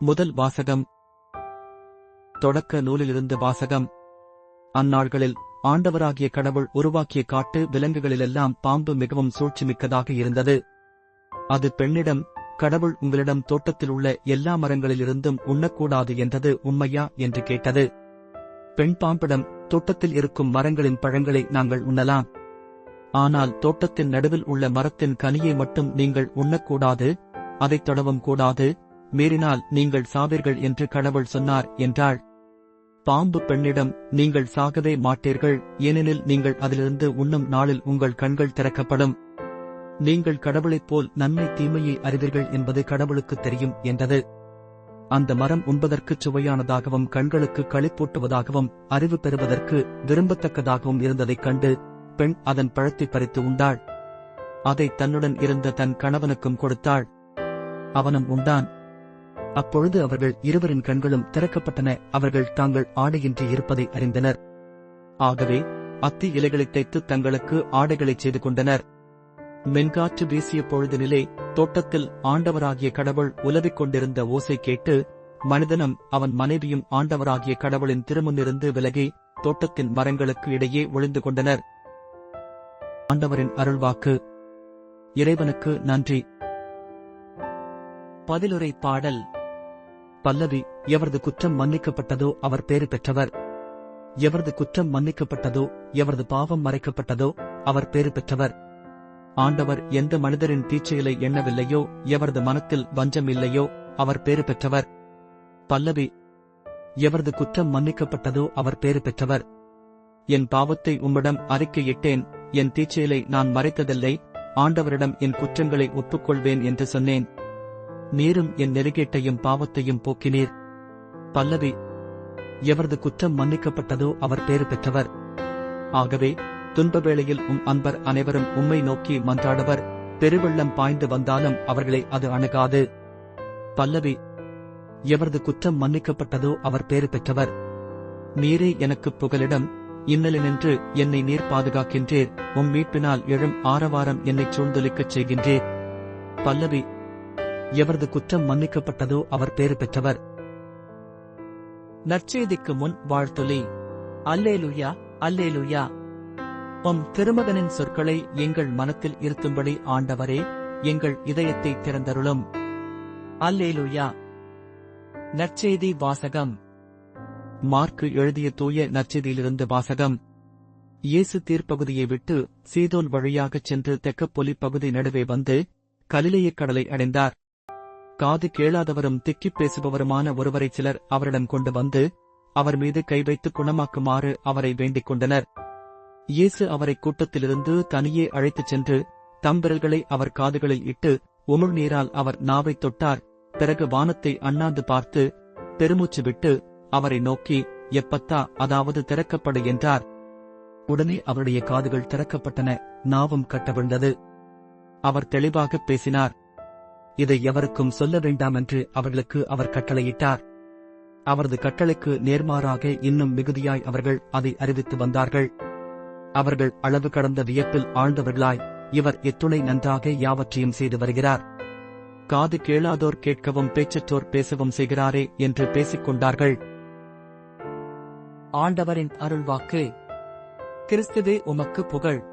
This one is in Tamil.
முதல் வாசகம். தொடக்க நூலிலிருந்து வாசகம். அந்நாள்களில் ஆண்டவராகிய கடவுள் உருவாக்கிய காட்டு விலங்குகளிலெல்லாம் பாம்பு மிகவும் சூழ்ச்சிமிக்கதாக இருந்தது. அது பெண்ணிடம், கடவுள் உங்களிடம் தோட்டத்தில் உள்ள எல்லா மரங்களிலிருந்தும் உண்ணக்கூடாது என்றது உண்மையா என்று கேட்டது. பெண் பாம்பிடம், தோட்டத்தில் இருக்கும் மரங்களின் பழங்களை நாங்கள் உண்ணலாம். ஆனால் தோட்டத்தின் நடுவில் உள்ள மரத்தின் கனியை மட்டும் நீங்கள் உண்ணக்கூடாது, அதைத் தொடவும் கூடாது, மீறினால் நீங்கள் சாவீர்கள் என்று கடவுள் சொன்னார் என்றாள். பாம்பு பெண்ணிடம், நீங்கள் சாகவே மாட்டீர்கள், ஏனெனில் நீங்கள் அதிலிருந்து உண்ணும் நாளில் உங்கள் கண்கள் திறக்கப்படும். நீங்கள் கடவுளைப் போல் நன்மை தீமையை அறிவீர்கள் என்பது கடவுளுக்குத் தெரியும் என்றது. அந்த மரம் உண்பதற்குச் சுவையானதாகவும் கண்களுக்கு களிப்பூட்டுவதாகவும் அறிவு பெறுவதற்கு விரும்பத்தக்கதாகவும் இருந்ததைக் கண்டு பெண் அதன் பழத்தை பறித்து உண்டாள். அதை தன்னுடன் இருந்த தன் கணவனுக்கும் கொடுத்தாள். அவனும் உண்டான். அப்பொழுது அவர்கள் இருவரின் கண்களும் திறக்கப்பட்டன, அவர்கள் தாங்கள் ஆடையின்றி இருப்பதை அறிந்தனர். ஆகவே அத்தி இலைகளைத் தைத்து தங்களுக்கு ஆடைகளைச் செய்து கொண்டனர். மென்காற்று வீசிய பொழுதினிலே தோட்டத்தில் ஆண்டவராகிய கடவுள் உலவிக் கொண்டிருந்த ஓசை கேட்டு மனிதனும் அவன் மனைவியும் ஆண்டவராகிய கடவுளின் திருமுன்னிருந்து விலகி தோட்டத்தின் மரங்களுக்கு இடையே ஒளிந்து கொண்டனர். ஆண்டவரின் அருள்வாக்கு. இறைவனுக்கு நன்றி. பதிலுரை பாடல். பல்லவி. எவரது குற்றம் மன்னிக்கப்பட்டதோ அவர் பேறு பெற்றவர். எவரது குற்றம் மன்னிக்கப்பட்டதோ, எவரது பாவம் மறைக்கப்பட்டதோ அவர் பேறு பெற்றவர். ஆண்டவர் எந்த மனிதரின் தீச்செயலை எண்ணவில்லையோ, எவரது மனத்தில் வஞ்சம் இல்லையோ அவர் பேறு பெற்றவர். பல்லவி. எவரது குற்றம் மன்னிக்கப்பட்டதோ அவர் பேறு பெற்றவர். என் பாவத்தை உம்மிடம் அறிக்கையிட்டேன், என் தீச்செயலை நான் மறைத்ததில்லை, ஆண்டவரிடம் என் குற்றங்களை ஒப்புக்கொள்வேன் என்று சொன்னேன். நீரும் என் நெருகேட்டையும் பாவத்தையும் போக்கினீர். பல்லவி. எவரது குற்றம் மன்னிக்கப்பட்டதோ அவர் பேறு பெற்றவர். ஆகவே துன்பவேளையில் அன்பர் அனைவரும் உம்மை நோக்கி மன்றாடுவர், பெருவெள்ளம் பாய்ந்து வந்தாலும் அவர்களை அது அணுகாது. பல்லவி. எவரது குற்றம் மன்னிக்கப்பட்டதோ அவர் பேறு பெற்றவர். நீரே எனக்குப் புகலிடம், இன்னலினின்று என்னை நீர் பாதுகாக்கின்றீர், உம் மீட்பினால் எழும் ஆரவாரம் என்னைச் சூழ்ந்தொலிக்கச் செய்கின்றீர். பல்லவி. எவரது குற்றம் மன்னிக்கப்பட்டதோ அவர் பேறு பெற்றவர். நற்செய்திக்கு முன் வாழ்த்துளி. அல்லேலுயா, அல்லேலுயா. உம் திருமகனின் சொற்களை எங்கள் மனத்தில் இருத்தும்படி ஆண்டவரே, எங்கள் இதயத்தை திறந்தருளும். அல்லேலுயா. நற்செய்தி வாசகம். மார்க்கு எழுதிய தூய நற்செய்தியிலிருந்து வாசகம். இயேசு தீர்ப்பகுதியை விட்டு சீதோன் வழியாகச் சென்று தெக்கப்பொலி பகுதி நடுவே வந்து கலிலேயக் கடலை அடைந்தார். காது கேளாதவரும் திக்கிப் பேசுபவருமான ஒருவரை சிலர் அவரிடம் கொண்டு வந்து அவர் மீது கை வைத்து குணமாக்குமாறு அவரை வேண்டிக் கொண்டனர். இயேசு அவரை கூட்டத்திலிருந்து தனியே அழைத்துச் சென்று தம் விரல்களை அவர் காதுகளில் இட்டு உமிழ்நீரால் அவர் நாவைத் தொட்டார். பிறகு வானத்தை அண்ணாந்து பார்த்து பெருமூச்சு விட்டு அவரை நோக்கி, எப்பத்தா, அதாவது திறக்கப்படு என்றார். உடனே அவருடைய காதுகள் திறக்கப்பட்டன, நாவும் கட்டவிழ்ந்தது. அவர் தெளிவாகப் பேசினார். இதை எவருக்கும் சொல்ல வேண்டாமென்று அவர்களுக்கு அவர் கட்டளையிட்டார். அவரது கட்டளைக்கு நேர்மாறாக இன்னும் மிகுதியாய் அவர்கள் அதை அறிவித்து வந்தார்கள். அவர்கள் அளவு கடந்த வியப்பில் ஆழ்ந்தவர்களாய், இவர் எத்துணை நன்றாக யாவற்றையும் செய்து வருகிறார், காது கேளாதோர் கேட்கவும் பேச்சற்றோர் பேசவும் செய்கிறாரே என்று பேசிக் கொண்டார்கள். ஆண்டவரின் அருள்வாக்கு. கிறிஸ்துவே உமக்கு புகழ்.